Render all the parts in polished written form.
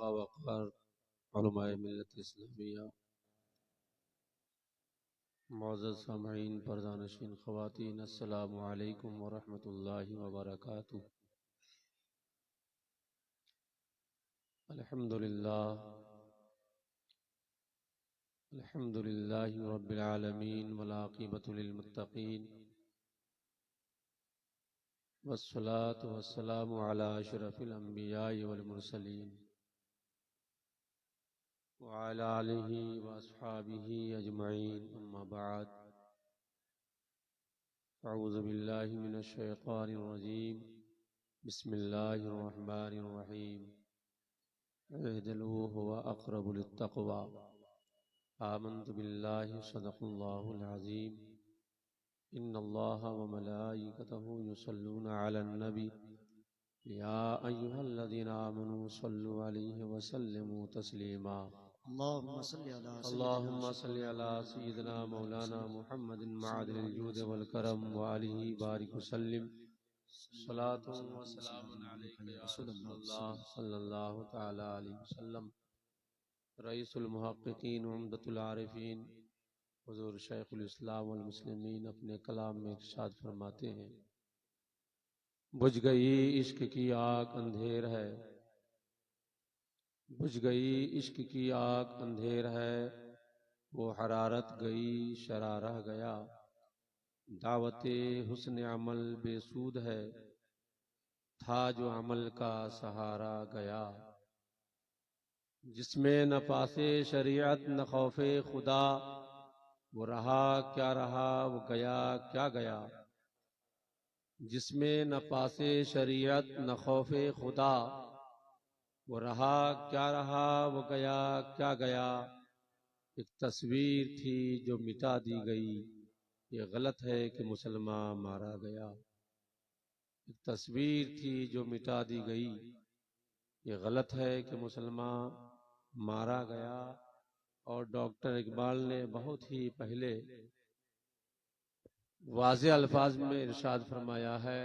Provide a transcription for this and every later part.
باوقار علماء ملت اسلامیہ، معزز سامعین، پردہ نشین خواتین، السلام علیکم ورحمۃ اللہ وبرکاتہ۔ الحمد للہ رب العالمین والعاقبۃ للمتقین، والصلاة والسلام علی اشرف الانبیاء والمرسلین وعلی آلہ واصحابہ اجمعین، اما بعد، اعوذ باللہ من الشیطان الرجیم، بسم اللہ الرحمن الرحیم، اعدلوا هو اقرب للتقوی، آمنت باللہ صدق اللہ العظیم، ان اللہ وملائکتہ یصلون علی النبی یا ایہا الذین آمنوا صلوا علیہ وسلموا تسلیما۔ اللهم صل على اللہم صلی علی سیدنا مولانا محمد معدن الجود والکرم وآلہ بارک وسلم، صلاة و سلام علیک یا رسول اللہ صلی اللہ تعالی علیہ وسلم۔ رئیس المحققین عمدۃ العارفین حضور شیخ الاسلام والمسلمین اپنے کلام میں ارشاد فرماتے ہیں، بجھ گئی عشق کی آگ اندھیر ہے، بجھ گئی عشق کی آگ اندھیر ہے، وہ حرارت گئی شرار رہ گیا، دعوت حسن عمل بے سود ہے، تھا جو عمل کا سہارا گیا، جس میں نہ پاس شریعت نہ خوف خدا، وہ رہا کیا رہا وہ گیا کیا گیا، جس میں نہ پاس شریعت نہ خوف خدا، وہ رہا کیا رہا وہ گیا کیا گیا، ایک تصویر تھی جو مٹا دی گئی، یہ غلط ہے کہ مسلمان مارا گیا، ایک تصویر تھی جو مٹا دی گئی، یہ غلط ہے کہ مسلمان مارا گیا۔ اور ڈاکٹر اقبال نے بہت ہی پہلے واضح الفاظ میں ارشاد فرمایا ہے،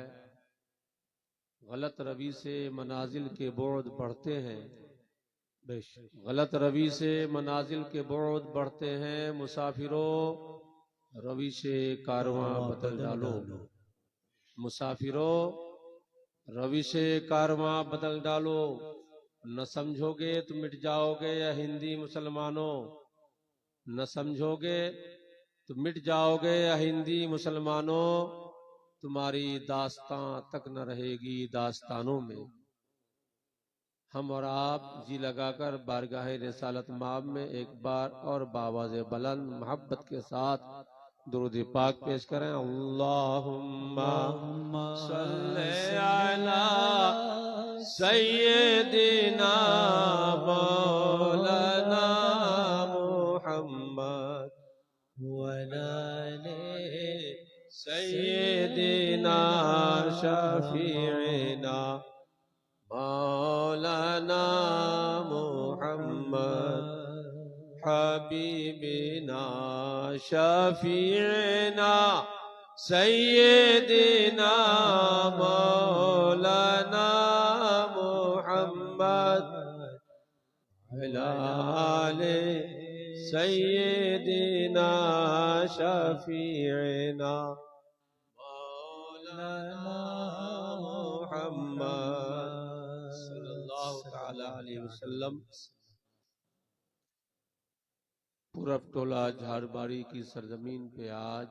غلط روی سے منازل کے بعد بڑھتے ہیں، غلط روی سے منازل کے بعد بڑھتے ہیں، مسافروں روی سے کارواں بدل ڈالو، مسافروں روی سے کارواں بدل ڈالو، نہ سمجھو گے تو مٹ جاؤ گے یا ہندی مسلمانوں، نہ سمجھو گے تو مٹ جاؤ گے یا ہندی مسلمانوں، تمہاری داستاں تک نہ رہے گی داستانوں میں۔ ہم اور آپ جی لگا کر بارگاہ رسالت مآب میں ایک بار اور بآواز بلند محبت کے ساتھ درود پاک پیش کریں۔ اللہم صلی علی سیدنا مولانا محمد وعلی سیدنا شفیعنا مولانا محمد حبیبنا شفیعنا سیدنا مولانا محمد علی سیدنا شفیعنا مولانا محمد صلی اللہ تعالی علیہ وسلم۔ پورب ٹولہ جھاڑ باری کی سرزمین پہ آج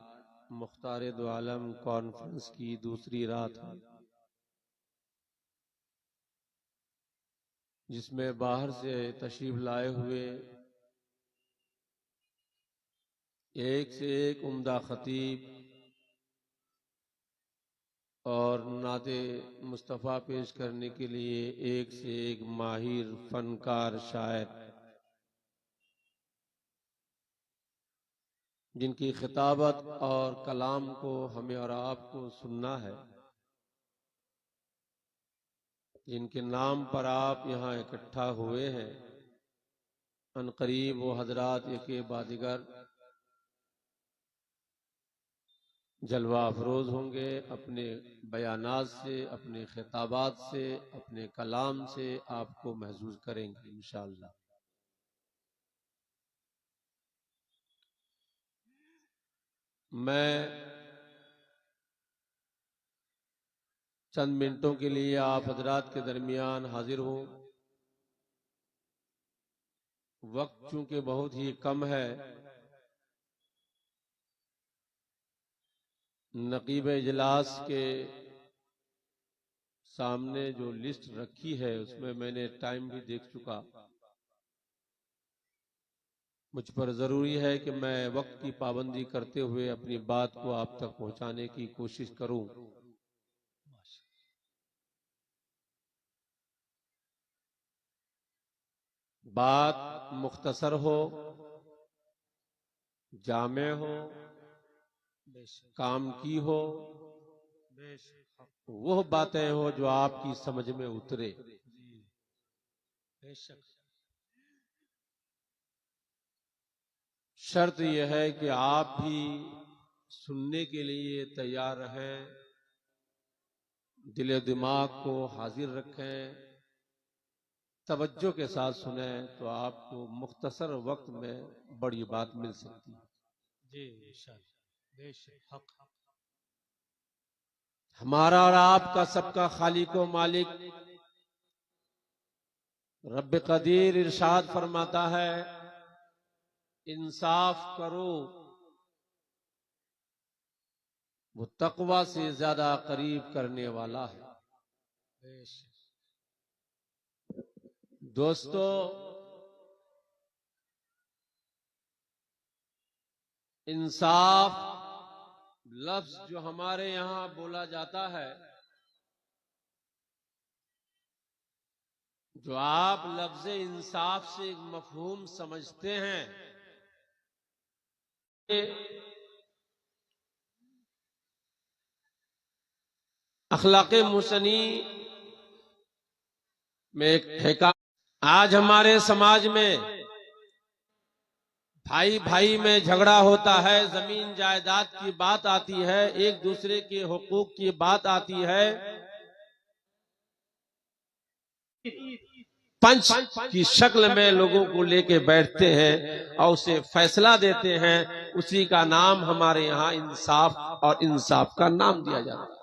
مختار دو عالم کانفرنس کی دوسری رات ہے، جس میں باہر سے تشریف لائے ہوئے ایک سے ایک عمدہ خطیب اور نعت مصطفیٰ پیش کرنے کے لیے ایک سے ایک ماہر فنکار شاعر، جن کی خطابت اور کلام کو ہمیں اور آپ کو سننا ہے، جن کے نام پر آپ یہاں اکٹھا ہوئے ہیں، ان قریب وہ حضرات یکے بعد دیگر جلوہ افروز ہوں گے، اپنے بیانات سے، اپنے خطابات سے، اپنے کلام سے آپ کو محظوظ کریں گے انشاءاللہ۔ میں چند منٹوں کے لیے آپ حضرات کے درمیان حاضر ہوں۔ وقت چونکہ بہت ہی کم ہے، نقیب اجلاس کے سامنے جو لسٹ رکھی ہے اس میں نے ٹائم بھی دیکھ چکا۔ مجھ پر ضروری ہے کہ میں وقت کی پابندی کرتے ہوئے اپنی بات کو آپ تک پہنچانے کی کوشش کروں۔ بات مختصر ہو، جامع ہو، کام کی ہو، وہ باتیں ہو جو آپ کی سمجھ میں اترے۔ شرط یہ ہے کہ آپ بھی سننے کے لیے تیار رہیں، دل و دماغ کو حاضر رکھیں، توجہ کے ساتھ سنیں تو آپ کو مختصر وقت میں بڑی بات مل سکتی ہے۔ ہمارا اور آپ کا سب کا خالق و مالک رب قدیر ارشاد فرماتا ہے، انصاف کرو، وہ تقوی سے زیادہ قریب کرنے والا ہے۔ دوستو، انصاف لفظ جو ہمارے یہاں بولا جاتا ہے، جو آپ لفظ انصاف سے ایک مفہوم سمجھتے ہیں، اخلاق محسنی میں ایک حکایت۔ آج ہمارے سماج میں بھائی بھائی میں جھگڑا ہوتا ہے، زمین جائیداد کی بات آتی ہے، ایک دوسرے کے حقوق کی بات آتی ہے، پنچ کی شکل میں لوگوں کو لے کے بیٹھتے ہیں اور اسے فیصلہ دیتے ہیں۔ اسی کا نام ہمارے یہاں انصاف اور انصاف کا نام دیا جاتا ہے۔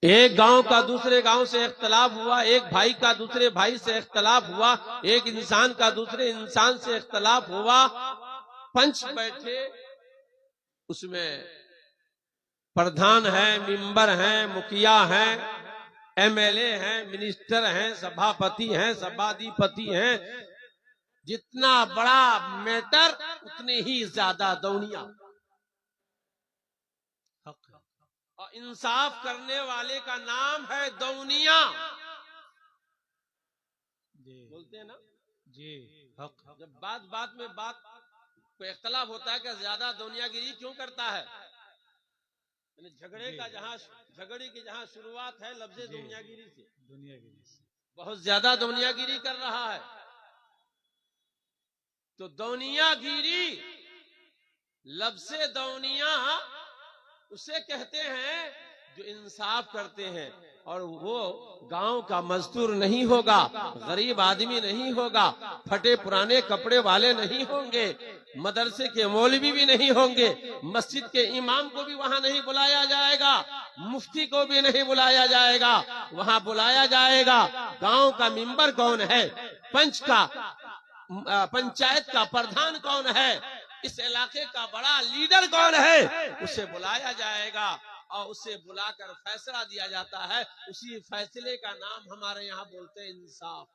ایک گاؤں کا دوسرے گاؤں سے اختلاف ہوا، ایک بھائی کا دوسرے بھائی سے اختلاف ہوا، ایک انسان کا دوسرے انسان سے اختلاف ہوا، پنچ بیٹھے، اس میں پردھان ہیں، ممبر ہیں، مکھیا ہیں، ایم ایل اے ہیں، منسٹر ہیں، سبھاپتی ہیں، سبھادیپتی ہیں، جتنا بڑا میٹر اتنے ہی زیادہ دونیا۔ اور انصاف کرنے والے کا نام ہے دونیا۔ بولتے ہیں نا جی، جب بات میں کوئی اختلاف ہوتا ہے کہ زیادہ دنیا گیری کیوں کرتا ہے، یعنی جھگڑے کی جہاں شروعات ہے لفظ دنیا گیری سے، بہت زیادہ دنیا گیری کر رہا ہے۔ تو دنیا گیری، لفظ دنیا اسے کہتے ہیں جو انصاف کرتے ہیں، اور وہ گاؤں کا مزدور نہیں ہوگا، غریب آدمی نہیں ہوگا، پھٹے پرانے کپڑے والے نہیں ہوں گے، مدرسے کے مولوی بھی نہیں ہوں گے، مسجد کے امام کو بھی وہاں نہیں بلایا جائے گا، مفتی کو بھی نہیں بلایا جائے گا، وہاں بلایا جائے گا گاؤں کا ممبر کون ہے، پنچایت کا پردھان کون ہے، اس علاقے کا بڑا لیڈر کون ہے، اسے بلایا جائے گا اور اسے بلا کر فیصلہ دیا جاتا ہے۔ اسی فیصلے کا نام ہمارے یہاں بولتے ہیں انصاف۔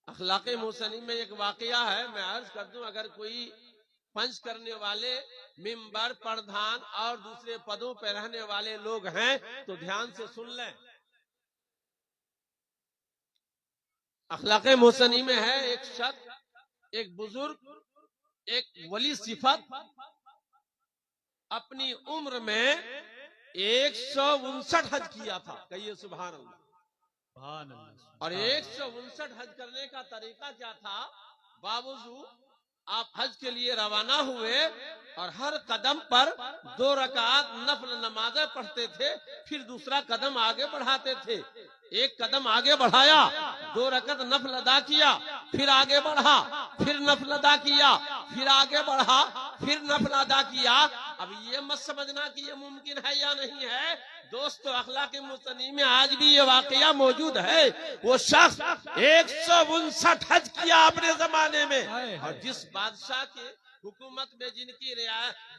اخلاق محسنی میں ایک واقعہ ہے، میں عرض کر دوں، اگر کوئی پنچ کرنے والے ممبر، پردھان اور دوسرے پدوں پہ رہنے والے لوگ ہیں تو دھیان سے سن لیں۔ اخلاق محسنی میں ہے ایک شخص، ایک بزرگ، ایک ولی صفت، اپنی عمر میں 159 حج کیا تھا، کہیے سبحان اللہ۔ سبحان اللہ. اور 159 حج کرنے کا طریقہ کیا تھا؟ باوضو آپ حج کے لیے روانہ ہوئے اور ہر قدم پر 2 رکعت نفل نمازیں پڑھتے تھے، پھر دوسرا قدم آگے بڑھاتے تھے. ایک قدم آگے بڑھایا، 2 رکعت نفل ادا کیا، پھر آگے بڑھا، پھر نفل ادا کیا، پھر آگے بڑھا، پھر نفل ادا کیا. اب یہ مت سمجھنا کہ یہ ممکن ہے یا نہیں ہے. دوستو، اخلاق مصنی میں آج بھی یہ واقعہ موجود ہے. وہ شخص 159 حج کیا اپنے زمانے میں، اور جس بادشاہ کے حکومت میں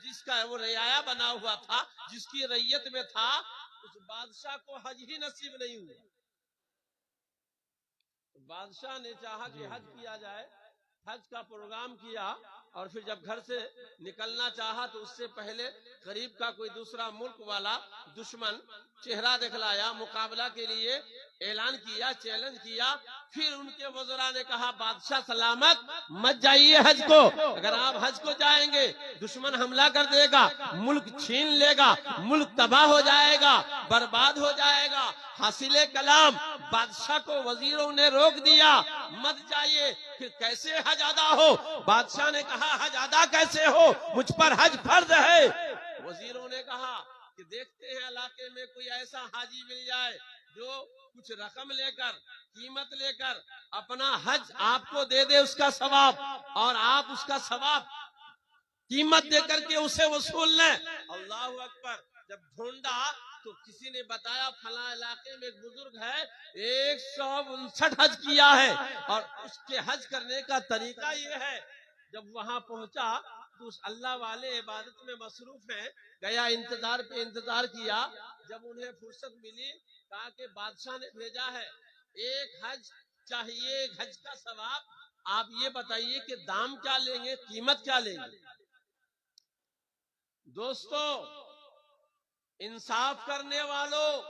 جس کا وہ رعایا بنا ہوا تھا، جس کی رعیت میں تھا، اس بادشاہ کو حج ہی نصیب نہیں ہوا. بادشاہ نے چاہا کہ حج کیا جائے، حج کا پروگرام کیا، اور پھر جب گھر سے نکلنا چاہا تو اس سے پہلے قریب کا کوئی دوسرا ملک والا دشمن چہرہ دکھلایا، مقابلہ کے لیے اعلان کیا، چیلنج کیا. پھر ان کے وزراء نے کہا بادشاہ سلامت مت جائیے حج کو، اگر آپ حج کو جائیں گے دشمن حملہ کر دے گا، ملک چھین لے گا، ملک تباہ ہو جائے گا، برباد ہو جائے گا. حاصل کلام بادشاہ کو وزیروں نے روک دیا، مت جائیے. پھر کیسے حج ادا ہو؟ بادشاہ نے کہا حج ادا کیسے ہو، مجھ پر حج فرض ہے. وزیروں نے کہا کہ دیکھتے ہیں علاقے میں کوئی ایسا حاجی مل جائے جو کچھ رقم لے کر، قیمت لے کر اپنا حج آپ کو دے دے، اس کا ثواب، اور آپ اس کا ثواب قیمت دے کر کے اسے وصول لیں. اللہ اکبر. جب ڈھونڈا تو کسی نے بتایا فلاں علاقے میں ایک بزرگ ہے، 159 حج کیا ہے، اور اس کے حج کرنے کا طریقہ یہ ہے. جب وہاں پہنچا تو اس اللہ والے عبادت میں مصروف ہیں، گیا، انتظار پہ انتظار کیا. جب انہیں فرصت ملی کہا کہ بادشاہ نے بھیجا ہے، ایک حج چاہیے، ایک حج کا ثواب. آپ یہ بتائیے کہ دام کیا لیں گے، قیمت کیا لیں گے؟ دوستو، انصاف کرنے والوں،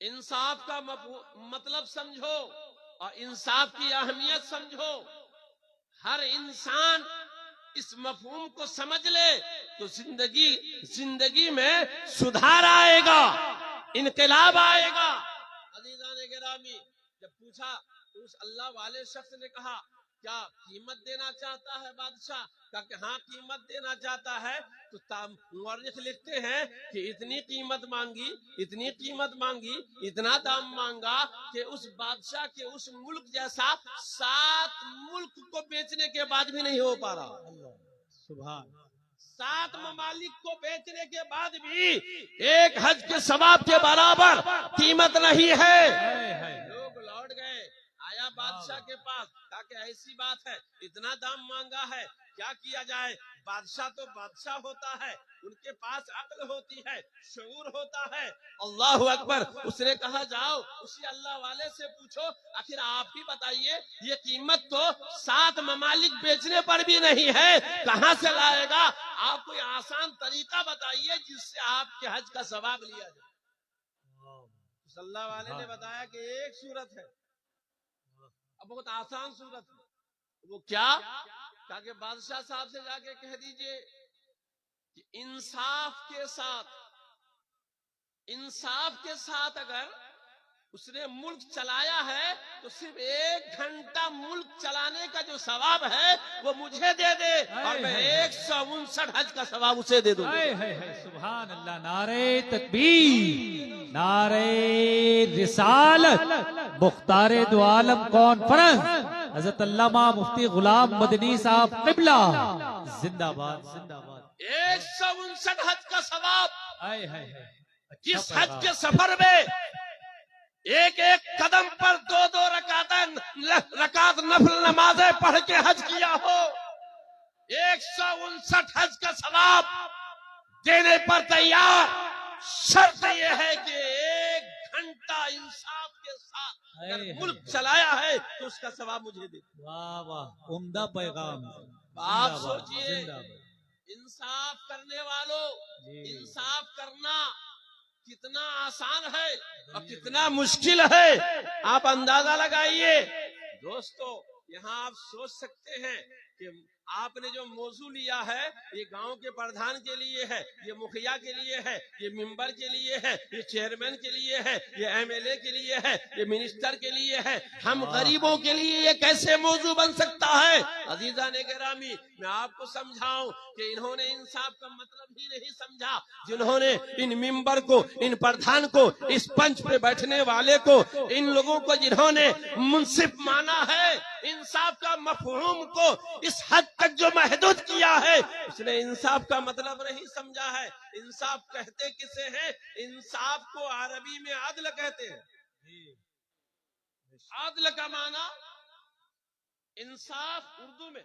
انصاف کا مطلب سمجھو اور انصاف کی اہمیت سمجھو. ہر انسان اس مفہوم کو سمجھ لے تو زندگی میں سدھار آئے گا، انقلاب آئے گا. عزیزان گرامی، جب پوچھا تو اس اللہ والے شخص نے کہا کیا قیمت دینا چاہتا ہے بادشاہ؟ کہا کہ ہاں قیمت دینا چاہتا ہے. تو مورخ لکھتے ہیں کہ اتنی قیمت مانگی، اتنی قیمت مانگی، اتنا دام مانگا کہ اس بادشاہ کے اس ملک جیسا 7 ملک کو بیچنے کے بعد بھی نہیں ہو پا رہا. سبحان. 7 ممالک کو بیچنے کے بعد بھی ایک حج کے ثواب کے برابر قیمت نہیں ہے. لوگ لوٹ گئے، آیا بادشاہ کے پاس، کہا کہ ایسی بات ہے، اتنا دام مانگا ہے، کیا کیا جائے؟ بادشاہ تو بادشاہ ہوتا ہے، ان کے پاس عقل ہوتی ہے، شعور ہوتا ہے. اللہ اکبر. اس نے کہا جاؤ اسی اللہ والے سے پوچھو، آخر آپ ہی بتائیے، یہ قیمت تو 7 ممالک بیچنے پر بھی نہیں ہے، کہاں سے لائے گا؟ آپ کوئی آسان طریقہ بتائیے جس سے آپ کے حج کا ثواب لیا جائے. اس اللہ والے نے بتایا کہ ایک صورت ہے، اب بہت آسان صورت ہے. وہ کیا؟ کہا کہ بادشاہ صاحب سے جا کے کہہ دیجئے کہ انصاف کے ساتھ اگر اس نے ملک چلایا ہے تو صرف 1 گھنٹہ ملک چلانے کا جو ثواب ہے وہ مجھے دے دے، اور میں 159 حج کا ثواب اسے دے دوں. سبحان اللہ. نعرہ تکبیر، نعرہ رسالت. مختار دو عالم کانفرنس حضرت علامہ مفتی غلام مدنی صاحب قبلہ زندہ باد، زندہ باد. 159 حج کا ثواب. آئے ہائے. جس حج کے سفر میں ایک ایک قدم پر 2 رکعت نفل نمازیں پڑھ کے حج کیا ہو، 159 حج کا ثواب دینے پر تیار. شرط یہ ہے کہ 1 گھنٹہ انصاف کے ساتھ اگر ملک چلایا ہے تو اس کا ثواب مجھے دے. واہ واہ، عمدہ پیغام. آپ سوچئے، انصاف کرنے والوں، انصاف کرنا کتنا آسان ہے اور کتنا مشکل ہے، آپ اندازہ لگائیے. دوستو، یہاں آپ سوچ سکتے ہیں کہ آپ نے جو موضوع لیا ہے یہ گاؤں کے پردھان کے لیے ہے، یہ مکھیا کے لیے ہے، یہ ممبر کے لیے ہے، یہ چیئرمین کے لیے ہے، یہ ایم ایل اے کے لیے ہے، یہ منسٹر کے لیے ہے، ہم غریبوں کے لیے یہ کیسے موضوع بن سکتا ہے؟ عزیزان گرامی، میں آپ کو سمجھاؤں کہ انہوں نے انصاف کا مطلب ہی نہیں سمجھا، جنہوں نے ان ممبر کو، ان پردھان کو، اس پنچ پہ بیٹھنے والے کو، ان لوگوں کو جنہوں نے منصف مانا ہے، انصاف کا مفہوم کو اس حد تک جو محدود کیا ہے، اس نے انصاف کا مطلب نہیں سمجھا ہے۔ انصاف کہتے کسے ہیں؟ انصاف کو عربی میں عدل کہتے ہیں۔ عدل کا معنی انصاف اردو میں،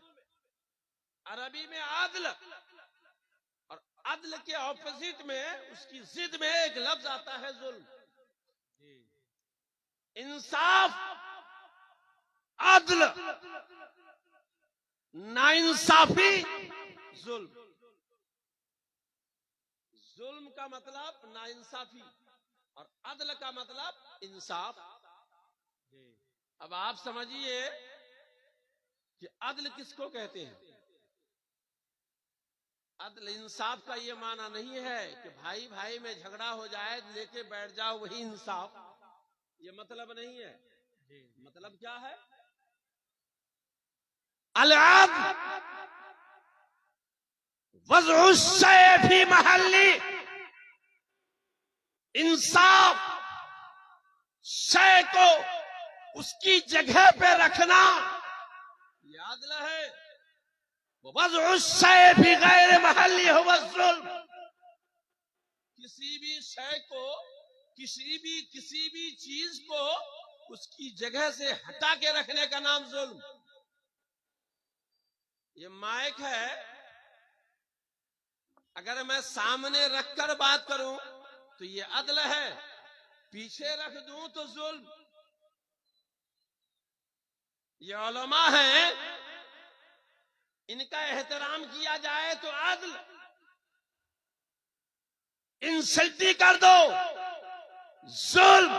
عربی میں عدل، اور عدل کے اپوزٹ میں، اس کی ضد میں ایک لفظ آتا ہے ظلم۔ انصاف، عدل، ناانصافی، ظلم۔ ظلم کا مطلب ناانصافی اور عدل کا مطلب انصاف۔ اب آپ سمجھیے کہ عدل کس کو کہتے ہیں؟ عدل انصاف کا یہ معنی نہیں ہے کہ بھائی بھائی میں جھگڑا ہو جائے لے کے بیٹھ جاؤ وہی انصاف، یہ مطلب نہیں ہے۔ مطلب کیا ہے؟ العدل وضع الشیء فی محلی، انصاف شے کو اس کی جگہ پہ رکھنا یہ عدل ہے۔ وضع الشیء فی غیر محلی هو الظلم، کسی بھی شے کو، کسی بھی چیز کو اس کی جگہ سے ہٹا کے رکھنے کا نام ظلم۔ یہ مائک ہے، اگر میں سامنے رکھ کر بات کروں تو یہ عدل ہے، پیچھے رکھ دوں تو ظلم۔ یہ علماء ہیں، ان کا احترام کیا جائے تو عدل، انسلٹی کر دو ظلم۔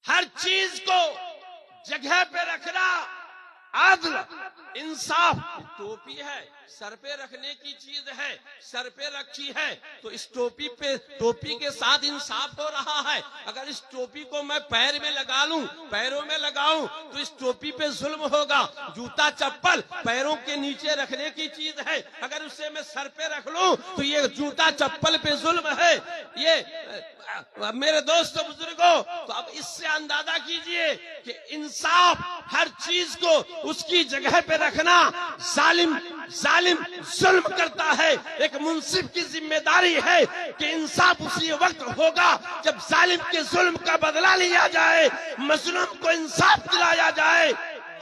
ہر چیز کو جگہ پہ رکھنا عدل، انصاف۔ ٹوپی ہے، سر پہ رکھنے کی چیز ہے، سر پہ رکھی ہے تو اس ٹوپی کے ساتھ انصاف ہو رہا ہے۔ اگر اس ٹوپی کو میں پیر میں لگا لوں، پیروں میں لگاؤں تو اس ٹوپی پہ ظلم ہوگا۔ جوتا چپل پیروں کے نیچے رکھنے کی چیز ہے، اگر اسے میں سر پہ رکھ لوں تو یہ جوتا چپل پہ ظلم ہے۔ یہ میرے دوستو بزرگوں، تو اب اس سے اندازہ کیجئے کہ انصاف ہر چیز کو اس کی جگہ پہ رکھنا، ظالم ظلم کرتا ہے۔ ایک منصف کی ذمہ داری ہے کہ انصاف اسی وقت ہوگا جب ظالم کے ظلم کا بدلہ لیا جائے، مظلوم کو انصاف دلایا جائے۔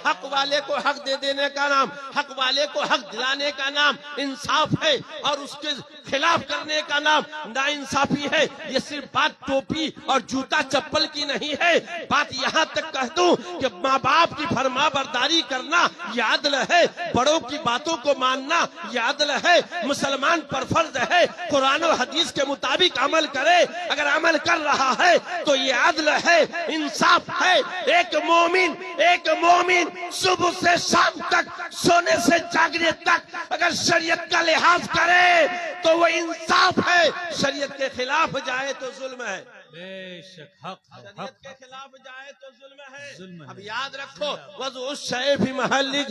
حق والے کو حق دے دینے کا نام، حق والے کو حق دلانے کا نام انصاف ہے، اور اس کے خلاف کرنے کا نام ناانصافی ہے۔ یہ صرف بات ٹوپی اور جوتا چپل کی نہیں ہے، بات یہاں تک کہہ دوں کہ ماں باپ کی فرما برداری کرنا یہ عدل ہے، بڑوں کی باتوں کو ماننا یہ عدل ہے۔ مسلمان پر فرض ہے قرآن و حدیث کے مطابق عمل کرے، اگر عمل کر رہا ہے تو یہ عدل ہے، انصاف ہے۔ ایک مومن صبح سے شام تک، سونے سے جاگنے تک اگر شریعت کا لحاظ کرے تو وہ انصاف ہے، شریعت کے خلاف جائے تو ظلم ہے۔ بے شک حق ہے، شریعت کے خلاف جائے تو ظلم ہے۔ ظلم ہے۔ اب یاد رکھو، وضع الشیء فی محلی،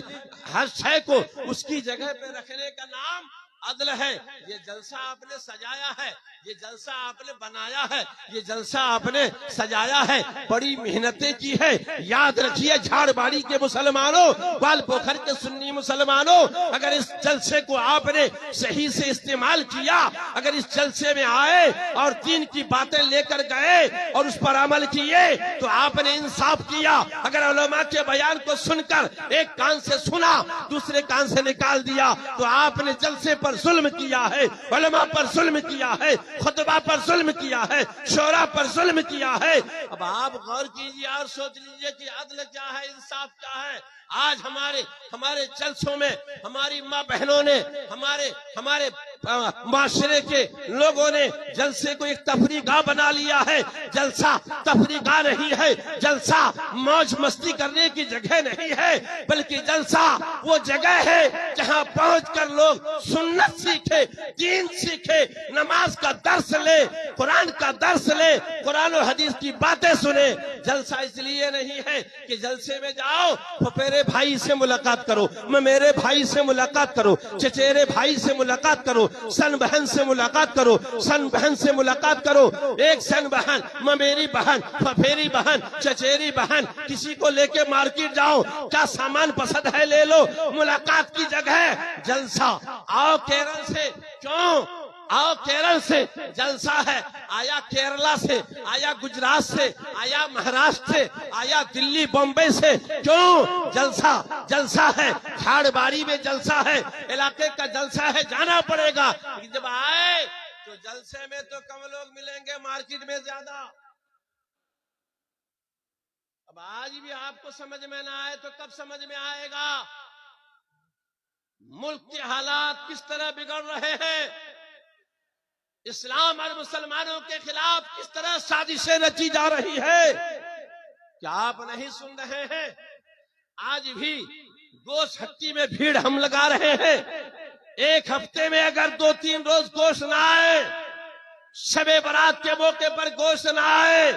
ہر شے کو اس کی جگہ پہ رکھنے کا نام عدل ہے۔ یہ جلسہ آپ نے سجایا ہے، یہ جلسہ آپ نے بنایا ہے، یہ جلسہ آپ نے سجایا ہے، بڑی محنتیں کی ہے۔ یاد رکھیے جھاڑ باڑی کے مسلمانوں، بال پوکھر کے سنی مسلمانوں، اگر اس جلسے کو آپ نے صحیح سے استعمال کیا، اگر اس جلسے میں آئے اور دین کی باتیں لے کر گئے اور اس پر عمل کیے تو آپ نے انصاف کیا۔ اگر علماء کے بیان کو سن کر ایک کان سے سنا دوسرے کان سے نکال دیا تو آپ نے جلسے پر ظلم کیا ہے، علماء پر ظلم کیا ہے، خطبہ پر ظلم کیا ہے، شورا پر ظلم کیا ہے۔ اب آپ غور کیجئے اور سوچ لیجئے کہ عدل کیا ہے، انصاف کیا ہے۔ آج ہمارے جلسوں میں ہماری ماں بہنوں نے، ہمارے معاشرے کے لوگوں نے جلسے کو ایک تفریح گاہ بنا لیا ہے. جلسہ تفریح گاہ نہیں ہے، جلسہ موج مستی کرنے کی جگہ نہیں ہے، بلکہ جلسہ وہ جگہ ہے جہاں پہنچ کر لوگ سنت سیکھے، دین سیکھے، نماز کا درس لے، قرآن کا درس لے، قرآن و حدیث کی باتیں سنے. جلسہ اس لیے نہیں ہے کہ جلسے میں جاؤ پھپھیرے بھائی سے ملاقات کرو، میرے بھائی سے ملاقات کرو، چچیرے بھائی سے ملاقات کرو، سن بہن سے ملاقات کرو، سن بہن سے ملاقات کرو. ایک سن بہن، میری بہن، پھپھیری بہن، چچیری بہن، کسی کو لے کے مارکیٹ جاؤ، کیا سامان پسند ہے لے لو. ملاقات کی جگہ جلسہ. آؤ کیرل سے، کیوں آؤ کیرل سے جلسہ ہے. آیا کیرلا سے، آیا گجرات سے، آیا مہاراشٹر سے، آیا دلی بمبئی سے، کیوں جلسہ؟ جلسہ ہے. کھاڑ باڑی میں جلسہ ہے، علاقے کا جلسہ ہے، جانا پڑے گا. لیکن جب آئے تو جلسے میں تو کم لوگ ملیں گے، مارکیٹ میں زیادہ. اب آج بھی آپ کو سمجھ میں نہ آئے تو کب سمجھ میں آئے گا؟ ملک کے حالات کس طرح بگڑ رہے ہیں، اسلام اور مسلمانوں کے خلاف کس طرح سازشیں رچی جا رہی ہے. کیا آپ نہیں سن رہے ہیں؟ آج بھی گوشت ہٹی میں بھیڑ ہم لگا رہے ہیں. ایک ہفتے میں اگر 2-3 روز گوشت نہ آئے، شب برات کے موقع پر گوشت نہ آئے،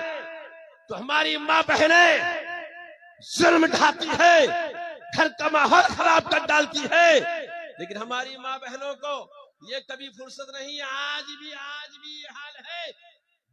تو ہماری ماں بہنیں ظلم ڈھاتی ہے، گھر کا ماحول خراب کر ڈالتی ہے. لیکن ہماری ماں بہنوں کو یہ کبھی فرصت نہیں ہے. آج بھی یہ حال ہے.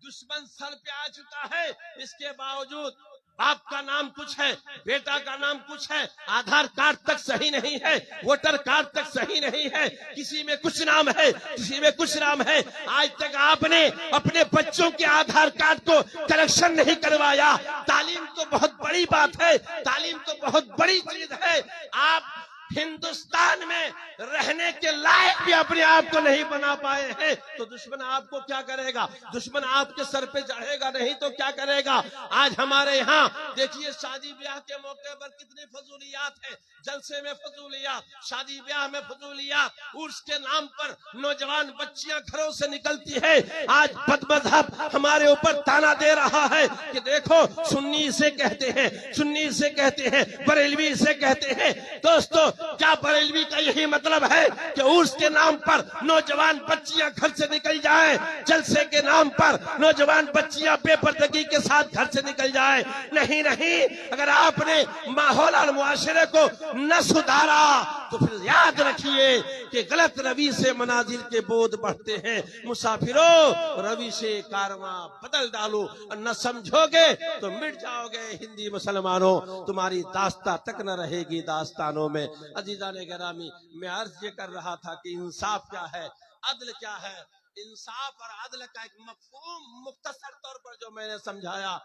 دشمن سر پہ آ چکا ہے، اس کے باوجود باپ کا نام کچھ ہے، بیٹا کا نام کچھ ہے، آدھار کارڈ تک صحیح نہیں ہے، ووٹر کارڈ تک صحیح نہیں ہے، کسی میں کچھ نام ہے، کسی میں کچھ نام ہے. آج تک آپ نے اپنے بچوں کے آدھار کارڈ کو کریکشن نہیں کروایا. تعلیم تو بہت بڑی بات ہے، تعلیم تو بہت بڑی چیز ہے. آپ ہندوستان میں رہنے کے لائق بھی اپنے آپ کو نہیں بنا پائے ہیں، تو دشمن آپ کو کیا کرے گا؟ دشمن آپ کے سر پہ چڑھے گا نہیں تو کیا کرے گا؟ آج ہمارے یہاں دیکھیے شادی بیاہ کے موقع پر کتنی فضولیات ہیں. جلسے میں فضولیات، شادی بیاہ میں فضولیات، عرس کے نام پر نوجوان بچیاں گھروں سے نکلتی ہے. آج بد مذہب ہمارے اوپر تانا دے رہا ہے کہ دیکھو سنی سے کہتے ہیں، سنی سے کہتے ہیں، بریلوی سے کہتے ہیں. دوستو کیا بریلوی کا یہی مطلب ہے کہ عرس کے نام پر نوجوان بچیاں گھر سے نکل جائیں، جلسے کے نام پر نوجوان بچیاں بے پردگی کے ساتھ گھر سے نکل جائیں؟ نہیں نہیں. اگر آپ نے ماحول اور معاشرے کو نہ سدھارا تو پھر یاد رکھیے کہ غلط روی سے منازل کے بود بڑھتے ہیں. مسافروں، روی سے کارواں بدل ڈالو، اور نہ سمجھو گے تو مٹ جاؤ گے. ہندی مسلمانوں، تمہاری داستان تک نہ رہے گی داستانوں میں. عزیزان گرامی، میں عرض یہ کر رہا تھا کہ انصاف کیا ہے، عدل کیا ہے. انصاف اور عدل کا ایک مفہوم مختصر طور پر جو میں نے سمجھایا،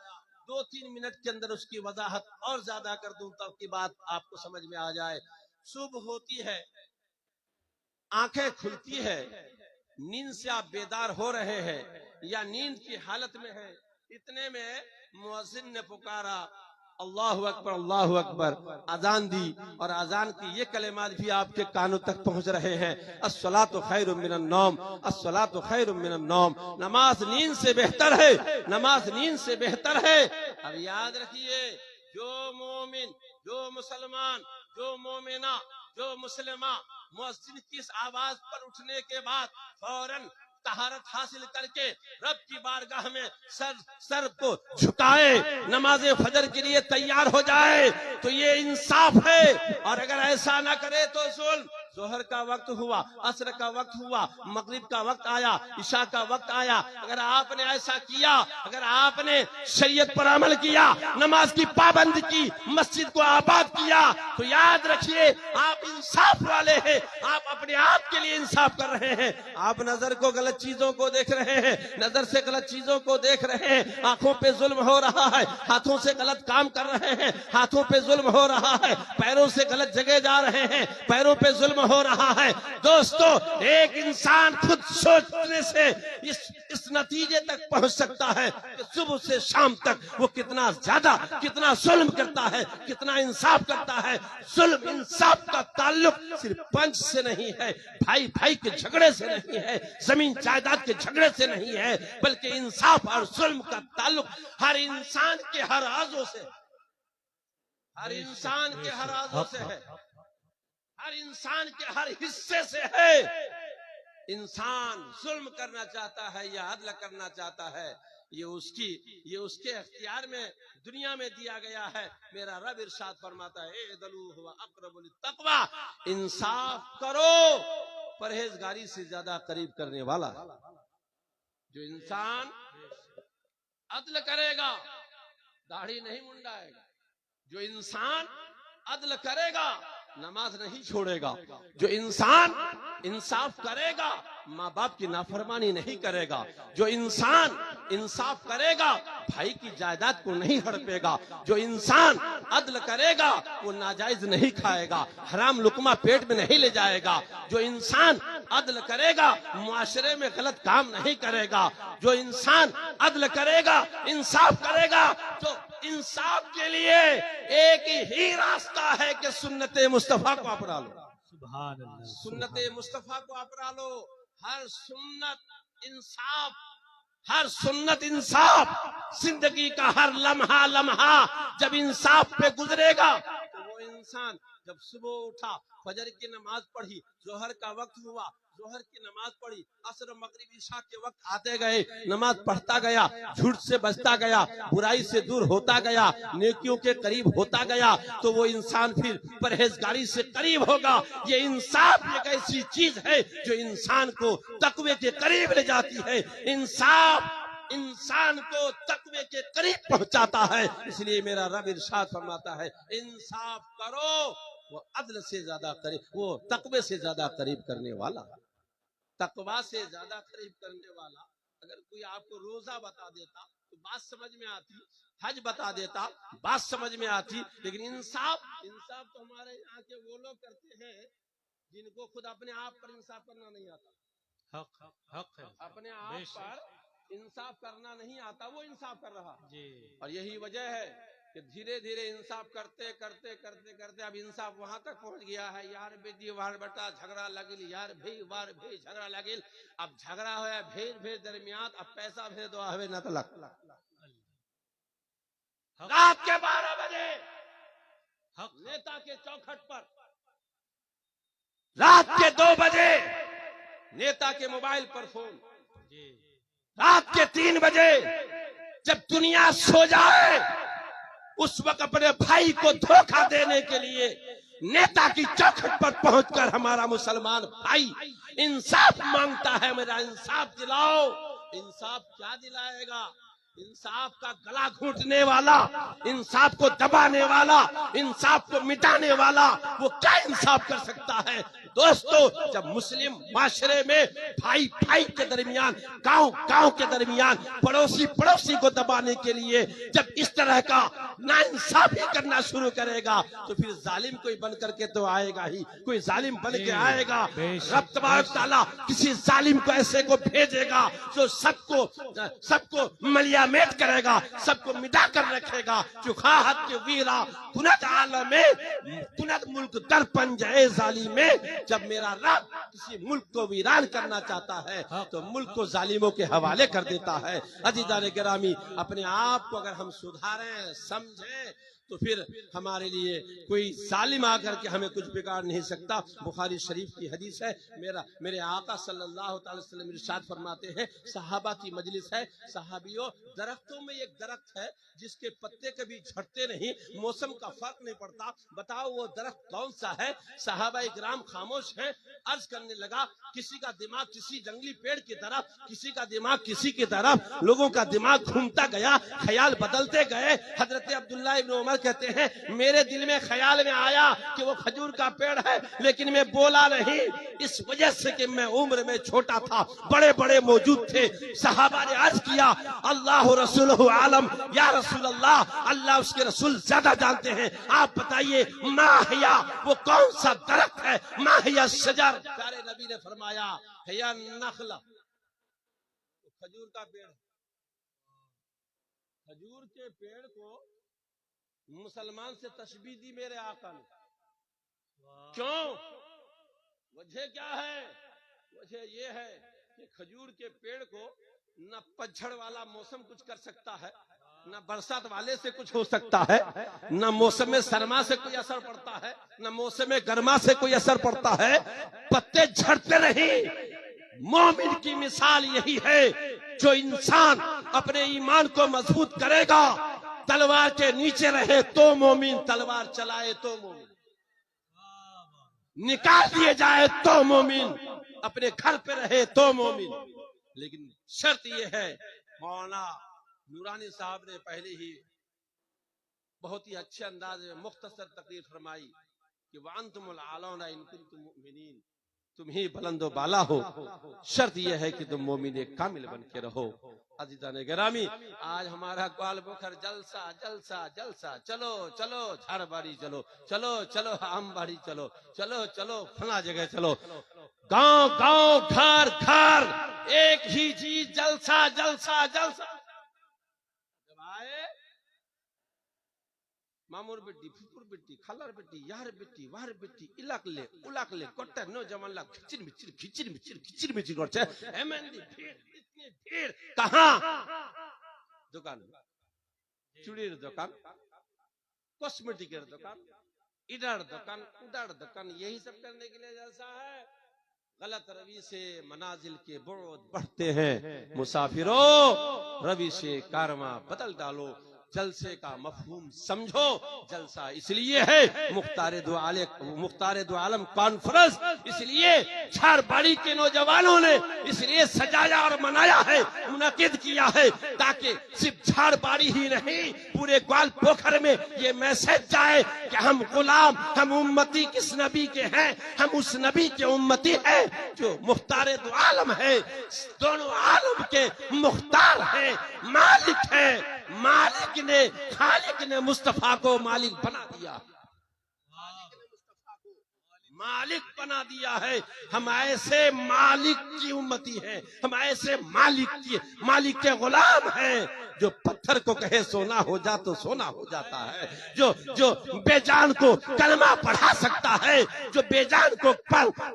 2-3 منٹ کے اندر اس کی وضاحت اور زیادہ کر دوں تاکہ بات آپ کو سمجھ میں آ جائے. صبح ہوتی ہے، آنکھیں کھلتی ہے، نیند سے آپ بیدار ہو رہے ہیں یا نیند کی حالت میں ہیں، اتنے میں مؤذن نے پکارا اللہ اکبر اللہ اکبر، اذان دی، اور اذان کی یہ کلمات بھی آپ کے کانوں تک پہنچ رہے ہیں، الصلاۃ خیر من النوم، الصلاۃ خیر من النوم. نماز نیند سے بہتر ہے، نماز نیند سے بہتر ہے. اب یاد رکھیے، جو مومن، جو مسلمان، جو مومنہ، جو مسلمہ مؤذن کی اس آواز پر اٹھنے کے بعد فوراً طہارت حاصل کر کے رب کی بارگاہ میں سر کو جھکائے، نماز فجر کے لیے تیار ہو جائے، تو یہ انصاف ہے. اور اگر ایسا نہ کرے تو ظلم. ظہر کا وقت ہوا، عصر کا وقت ہوا، مغرب کا وقت آیا، عشاء کا وقت آیا، اگر آپ نے ایسا کیا، اگر آپ نے شریعت پر عمل کیا، نماز کی پابند کی، مسجد کو آباد کیا، تو یاد رکھیے آپ انصاف والے ہیں. آپ اپنے آپ کے لیے انصاف کر رہے ہیں. آپ نظر کو غلط چیزوں کو دیکھ رہے ہیں، نظر سے غلط چیزوں کو دیکھ رہے ہیں، آنکھوں پہ ظلم ہو رہا ہے، ہاتھوں سے غلط کام کر رہے ہیں، ہاتھوں پہ ظلم ہو رہا ہے، پیروں سے غلط جگہ جا رہے ہیں، پیروں پہ ظلم ختم ہو رہا ہے۔ دوستو، ایک انسان خود سوچنے سے اس نتیجے تک پہنچ سکتا ہے کہ صبح سے شام تک وہ کتنا زیادہ کتنا ظلم کرتا ہے، کتنا انصاف کرتا ہے۔ ظلم انصاف کا تعلق صرف پنچ سے نہیں ہے، بھائی بھائی کے جھگڑے سے نہیں ہے، زمین جائیداد کے جھگڑے سے نہیں ہے، بلکہ انصاف اور ظلم کا تعلق ہر انسان کے ہر عضو سے، ہر انسان کے ہر عضو سے ہے، ہر انسان کے ہر حصے سے ہے۔ انسان ظلم کرنا چاہتا ہے یا عدل کرنا چاہتا ہے، یہ اس کے اختیار میں دنیا میں دیا گیا ہے۔ میرا رب ارشاد فرماتا ہے اعدلوا هو اقرب للتقوی، انصاف کرو، پرہیزگاری سے زیادہ قریب کرنے والا۔ جو انسان عدل کرے گا داڑھی نہیں منڈائے گا، جو انسان عدل کرے گا نماز نہیں چھوڑے گا، جو انسان انصاف کرے گا ماں باپ کی نافرمانی نہیں کرے گا، جو انسان انصاف کرے گا بھائی کی جائیداد کو نہیں ہڑپے گا، جو انسان عدل کرے گا وہ ناجائز نہیں کھائے گا، حرام لقمہ پیٹ میں نہیں لے جائے گا، جو انسان عدل کرے گا معاشرے میں غلط کام نہیں کرے گا، جو انسان عدل کرے گا انصاف کرے گا۔ تو انصاف کے لیے ایک ہی راستہ ہے کہ سنت مصطفیٰ کو اپنا لو، سبحان اللہ، سنت مصطفیٰ کو اپنا لو۔ ہر سنت انصاف، زندگی کا ہر لمحہ جب انصاف پہ گزرے گا تو وہ انسان جب صبح اٹھا، فجر کی نماز پڑھی، ظہر کا وقت ہوا، ظہر کی نماز پڑھی، عصر مغرب عشاء کے وقت آتے گئے، نماز پڑھتا گیا، جھوٹ سے بچتا گیا، برائی سے دور ہوتا گیا، نیکیوں کے قریب ہوتا گیا، تو وہ انسان پھر پرہیزگاری سے قریب ہوگا۔ یہ انصاف ایک ایسی چیز ہے جو انسان کو تقوی کے قریب لے جاتی ہے۔ انصاف انسان کو تقوی کے قریب پہنچاتا ہے۔ اس لیے میرا رب ارشاد فرماتا ہے انصاف کرو، وہ عدل سے زیادہ قریب، وہ تقوی سے زیادہ قریب کرنے والا، تقوی سے زیادہ قریب کرنے والا۔ اگر کوئی آپ کو روزہ بتا دیتا تو بات سمجھ میں آتی، حج بتا دیتا بات سمجھ میں آتی، لیکن انصاف تو ہمارے یہاں کے وہ لوگ کرتے ہیں جن کو خود اپنے آپ پر انصاف کرنا نہیں آتا، حق ہے، اپنے آپ پر انصاف کرنا نہیں آتا، وہ انصاف کر رہا۔ اور یہی وجہ ہے کہ دھیرے دھیرے انصاف کرتے کرتے کرتے کرتے اب انصاف وہاں تک پہنچ گیا ہے، یار بیٹی وار بیٹا جھگڑا لگل، یار بھائی وار بھائی جھگڑا لگل، اب جھگڑا ہوا بھیر درمیان، اب پیسہ بھیر دو ہوئے نہ تلک۔ رات کے 12 بجے نیتا کے چوکھٹ پر، رات کے 2 بجے نیتا کے موبائل پر فون، رات کے 3 بجے جب دنیا سو جائے اس وقت اپنے بھائی کو دھوکہ دینے کے لیے نیتا کی چوکھٹ پر پہنچ کر ہمارا مسلمان بھائی انصاف مانگتا ہے، میرا انصاف دلاؤ۔ انصاف کیا دلائے گا؟ انصاف کا گلا گھونٹنے والا، انصاف کو دبانے والا، انصاف کو مٹانے والا وہ کیا انصاف کر سکتا ہے؟ دوستو، جب مسلم معاشرے میں بھائی بھائی کے درمیان، گاؤں کے درمیان پڑوسی کو دبانے کے لیے جب اس طرح کا ناانصافی کرنا شروع کرے گا تو پھر ظالم کوئی بن کر کے تو آئے گا ہی، کوئی ظالم بن کے آئے گا۔ رب تبارک تعالیٰ کسی ظالم کو ایسے کو بھیجے گا جو سب کو ملیا میٹ کرے گا، سب کو مٹا کر رکھے گا۔ چکھاہت کے ویرا کنت عالم کنت ملک در پنجے ظالمے، جب میرا رب کسی ملک کو ویران کرنا چاہتا ہے تو ملک کو ظالموں کے حوالے کر دیتا ہے۔ عزیزان گرامی، اپنے آپ کو اگر ہم سدھاریں، سمجھیں تو پھر ہمارے لیے کوئی ظالم آ کر کے ہمیں کچھ بگاڑ نہیں سکتا۔ بخاری شریف کی حدیث ہے، میرے آقا صلی اللہ تعالی وسلم ارشاد فرماتے ہیں، صحابہ کی مجلس ہے، صحابیوں، درختوں میں ایک درخت ہے جس کے پتے کبھی جھڑتے نہیں، موسم کا فرق نہیں پڑتا، بتاؤ وہ درخت کون سا ہے؟ صحابہ اکرام خاموش ہیں۔ عرض کرنے لگا، کسی کا دماغ کسی جنگلی پیڑ کی طرف، کسی کا دماغ کسی کی طرف، لوگوں کا دماغ گھومتا گیا، خیال بدلتے گئے۔ حضرت عبداللہ ابن عمر کہتے ہیں میرے دل میں خیال میں آیا کہ وہ کھجور کا پیڑ ہے لیکن میں بولا نہیں، اس وجہ سے کہ میں عمر میں چھوٹا تھا، بڑے بڑے موجود تھے۔ صحابہ نے عرض کیا اللہ رسولہ عالم، یا رسول اللہ اس کے رسول زیادہ جانتے ہیں، آپ بتائیے ما ہیا وہ کون سا درخت ہے، ما ہیا شجر؟ پیارے نبی نے فرمایا ہیا نخلا، کھجور کا پیڑ۔ کھجور کے پیڑ کو مسلمان سے تشبیہ دی میرے آقا نے، کیوں؟ وجہ کیا ہے؟ وجہ یہ ہے کہ کھجور کے پیڑ کو نہ پتجھڑ والا موسم کچھ کر سکتا ہے، نہ برسات والے سے کچھ ہو سکتا ہے، نہ موسم سرما سے کوئی اثر پڑتا ہے، نہ موسم گرما سے کوئی اثر پڑتا ہے، پتے جھڑتے نہیں۔ مومن کی مثال یہی ہے، جو انسان اپنے ایمان کو مضبوط کرے گا، تلوار کے نیچے رہے تو مومن، تلوار چلائے تو مومن، نکال دیے جائے تو مومن، اپنے گھر پہ رہے تو مومن۔ لیکن شرط یہ ہے، مولانا نورانی صاحب نے پہلے ہی بہت ہی اچھے انداز میں مختصر تقریر فرمائی کہ وَأَنْتُمُ الْأَعْلَوْنَ إِن كُنتُم مُؤْمِنِينَ، تم ہی بلند و بالا ہو، شرط یہ ہے کہ تم مومن کامل بن کے رہو۔ عزیزان گرامی، آج ہمارا گوال بکھر جلسہ جلسہ جلسہ، چلو چلو جھاڑ باری چلو، چلو چلو آم باری چلو، چلو چلو فلاں جگہ چلو، گاؤں گاؤں گھر گھر ایک ہی چیز، جلسہ جلسہ جلسہ۔ جب آئے مامور بیٹی، پھپور بیٹی، خالر بیٹی، یار بیٹی، وار بیٹی، الاک لے کٹر نوجوان لا کھچر مچر کرتے ایم دی بھیڑ، اتنی بھیڑ کہاں؟ دکان، چوڑیر دکان، کاسمیٹکر دکان، ادھر دکان ادھر دکان، یہی سب کرنے کے لیے جلسہ ہے۔ غلط روی سے منازل کے بعد بڑھتے ہیں، مسافروں روی سے کارواں بدل ڈالو۔ جلسے کا مفہوم سمجھو، جلسہ اس لیے ہے مختار دو عالم کانفرنس، اس لیے جھاڑ باڑی کے نوجوانوں نے اس لیے سجایا اور منایا ہے، منعقد کیا ہے، تاکہ صرف جھاڑ باڑی ہی نہیں، پورے گوال پوکھر میں یہ میسج جائے کہ ہم غلام، ہم امتی کس نبی کے ہیں؟ ہم اس نبی کے امتی ہیں جو مختار دو عالم ہے، دونوں عالم کے مختار ہیں، مالک ہیں۔ مالک نے، خالق نے مصطفیٰ کو مالک بنا دیا، مالک بنا دیا ہے۔ ہم ایسے مالک کی امتی ہیں، ہم ایسے مالک کے غلام ہیں، جو پتھر کو کہے سونا ہو جا تو سونا ہو جاتا ہے، جو بے جان کو کلمہ پڑھا سکتا ہے، جو بے جان کو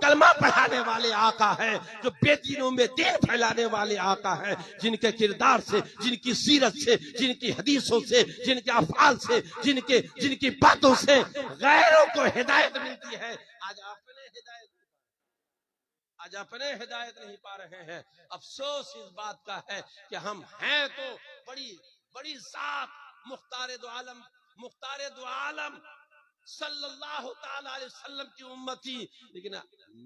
کلمہ پڑھانے والے آقا ہیں، جو بے دینوں میں دین پھیلانے والے آقا ہیں، جن کے کردار سے، جن کی سیرت سے، جن کی حدیثوں سے، جن کے افعال سے، جن کی باتوں سے غیروں کو ہدایت ملتی ہے۔ آج اپنے ہدایت نہیں پا رہے ہیں۔ افسوس اس بات کا ہے کہ ہم ہیں تو بڑی ذات، مختار دو عالم صلی اللہ تعالی علیہ وسلم کی امتی، لیکن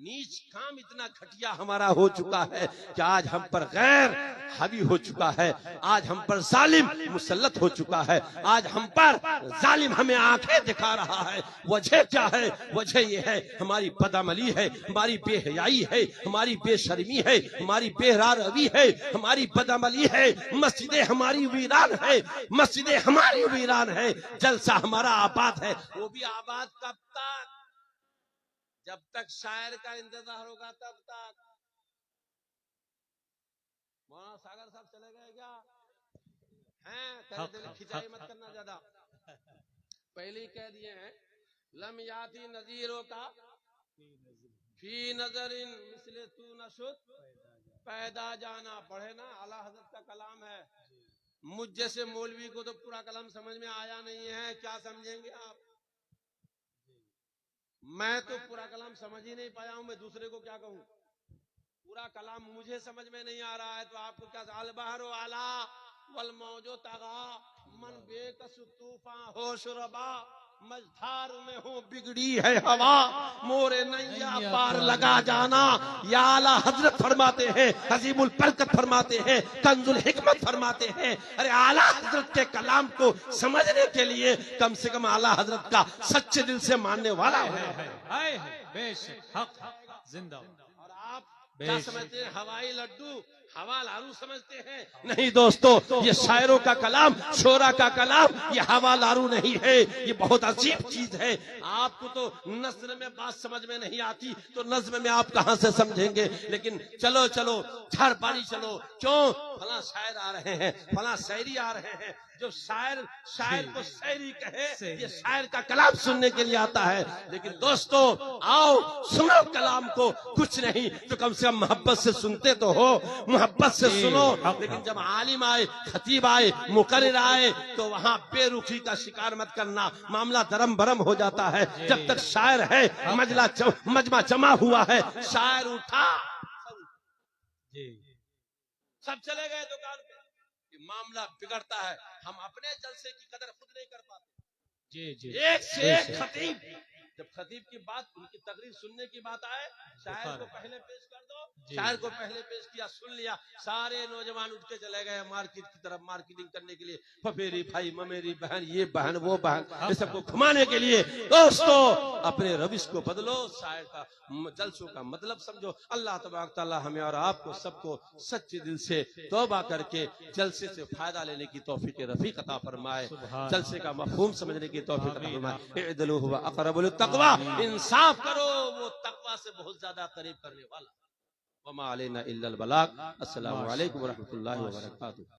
نیچ کام اتنا گھٹیا ہمارا ہو چکا ہے کہ آج ہم پر غیر حاوی ہو چکا ہے، آج ہم پر ظالم مسلط ہو چکا ہے، آج ہم پر ظالم ہمیں آنکھیں دکھا رہا ہے۔ وجہ کیا ہے؟ وجہ یہ ہے ہماری بدعملی ہے، ہماری بے حیائی ہے، ہماری بے شرمی ہے، ہماری بے روی ہے، ہماری بدعملی ہے، مسجدیں ہماری ویران ہے، مسجدیں ہماری ویران ہے، جلسہ ہمارا آباد ہے، وہ بھی آباد کب تک؟ جب تک شاعر کا انتظار ہوگا تب تک۔ مولانا ساگر صاحب چلے گئے کیا؟ ہیں دل کھچائی مت کرنا زیادہ، پہلے ہی کہہ دیے ہیں لم یاتی نذیروں کا فی نظر مثل تو نشد پیدا جانا، پڑھے نا، اعلیٰ حضرت کا کلام ہے۔ مجھ جیسے مولوی کو تو پورا کلام سمجھ میں آیا نہیں ہے، کیا سمجھیں گے آپ؟ میں تو پورا کلام سمجھ ہی نہیں پایا ہوں، میں دوسرے کو کیا کہوں؟ پورا کلام مجھے سمجھ میں نہیں آ رہا ہے تو آپ کو کیا؟ البحر علا والموج طغا من بے کس طوفان ہوش ربا، مجھار میں ہوں بگڑی ہے ہوا، مورے نیا پار لگا جانا. یا اعلیٰ حضرت فرماتے ہیں، عظیم البرکت فرماتے ہیں، کنز الحکمت فرماتے ہیں، ارے اعلیٰ حضرت کے کلام کو سمجھنے کے لیے کم سے کم اعلیٰ حضرت کا سچے دل سے ماننے والا ہے. بے شک حق زندہ. اور آپ کیا سمجھتے ہیں؟ ہوائی لڈو، ہوا لارو سمجھتے ہیں؟ نہیں دوستو، یہ شاعروں کا کلام، شعرا کا کلام، یہ ہوا لارو نہیں ہے، یہ بہت عجیب چیز ہے. آپ کو تو نثر میں بات سمجھ میں نہیں آتی تو نظم میں آپ کہاں سے سمجھیں گے؟ لیکن چلو چلو جھڑ پانی چلو، کیوں فلاں شاعر آ رہے ہیں، فلاں شاعری آ رہے ہیں. جو شاعر کو شاعری کہے، یہ شاعر کا کلام سننے کے لیے آتا ہے. لیکن دوستو آؤ سنو کلام کو، کچھ نہیں تو کم سے کم محبت سے سنتے تو ہو، محبت سے سنو. لیکن جب عالم آئے، خطیب آئے، مقرر آئے تو وہاں بے رخی کا شکار مت کرنا، معاملہ درم برم ہو جاتا ہے. جب تک شاعر ہے، مجمع جمع ہوا ہے، شاعر اٹھا سب چلے گئے دکان پہ، معاملہ بگڑتا ہے. ہم اپنے جلسے کی قدر خود نہیں کر پاتے. ایک سے ایک خطیب، جب خطیب کی بات، ان کی تقریر سننے کی بات آئے، شاعر کو پہلے پیش کر دو. شاعر کو پہلے پیش کیا، سن لیا، سارے نوجوان اٹھ کے چلے گئے مارکیٹ کی طرف، مارکیٹنگ کرنے کے لیے. پپیری بھائی، ممیری بہن، یہ بہن وہ بہن، یہ سب کو گھمانے کے لیے. دوستو اپنے روش کو بدلو، شاعر کا جلسوں کا مطلب سمجھو. اللہ تبارک تعالی ہمیں اور آپ کو سب کو سچے دل سے توبہ کر کے جلسے سے فائدہ لینے کی توفیق رفیق عطا فرمائے، جلسے کا مفہوم سمجھنے کی توفیق عطا فرمائے. اعدلوا هو اقرب للتقوی، انصاف کرو، وہ تقوی سے بہت زیادہ قریب کرنے والا. وما علینا الا البلاغ. السلام علیکم ورحمۃ اللہ وبرکاتہ.